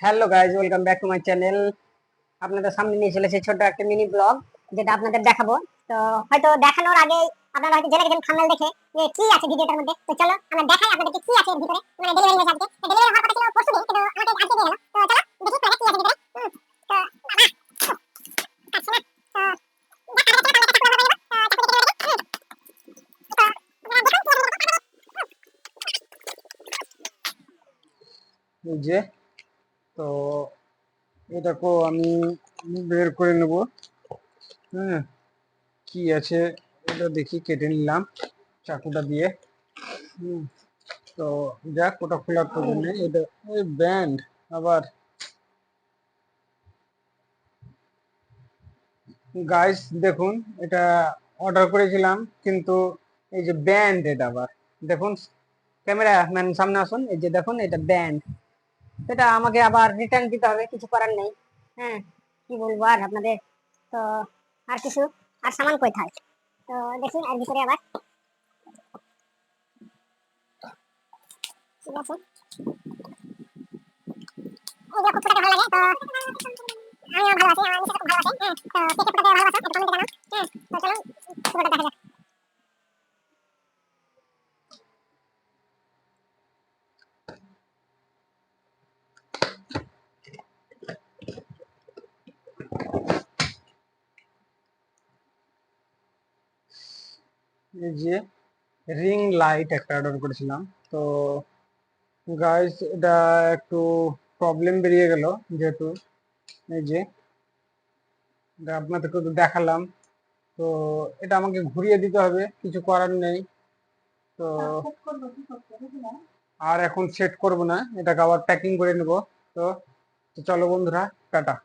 Hello guys, welcome back to my channel. আপনাদের সামনে নিয়ে চলেছে ছোট একটা মিনি ব্লগ, যেটা আপনাদের দেখাবো। তো হয়তো দেখানোর আগে আপনারা হয়তো জেনে গেছেন থাম্বনেল দেখে যে কি আছে ভিডিওটার মধ্যে। তো চলো আমরা দেখাই আপনাদেরকে কি আছে এর ভিতরে। মানে ডেলিভারি হয়েছে আজকে, তো ডেলিভারি হওয়ার কথা ছিল পরশুদিন, কিন্তু আমাকে আজকে দিয়ে গেল। তো চলো দেখি মানে কি আছে ভিতরে। তো বাবা কাটছে না। তো দেখা যাচ্ছে না, সামনে কাজ করতে হবে। তো এই যে, তো এটাকেও আমি বের করে নেব। হ্যাঁ, কি আছে এটা দেখি, কেটে নিলাম চাকুটা দিয়ে। তো যাক, ওটা খোলার প্রয়োজন নেই। এটা ওই ব্যান্ড আবার। গাইস দেখুন, এটা অর্ডার করেছিলাম, কিন্তু এই যে ব্যান্ড, এটা আবার দেখুন। ক্যামেরা ম্যান সামনে আসুন, এই যে দেখুন এটা ব্যান্ড। এটা আমাকে আবার রিটার্ন দিতে হবে, কিছু করার নেই। হ্যাঁ, কি বলবো আর আপনাদের। তো আর কিছু, আর সামান কোথায়? তো দেখি আর ভিতরে আবার ঠিক আছে। এই যে খুব ভালো লাগে। তো আমিও ভালো আছি, আমার মিসেস খুব ভালো আছে। হ্যাঁ, তো কে কে ভালোবাসা এটা কমেন্টে জানাও। হ্যাঁ, তো চলুন পুরোটা দেখা যাক। এই যে রিং লাইট একটা অর্ডার করেছিলাম। তো গাইস এটা একটু প্রবলেম বেরিয়ে গেল, যেহেতু এই যে এটা আপনাদেরকে তো দেখালাম। তো এটা আমাকে ঘুরিয়ে দিতে হবে, কিছু করার নেই। তো আর এখন সেট করব না, এটাকে আবার প্যাকিং করে নেব। তো তো চলো বন্ধুরা, টাটা।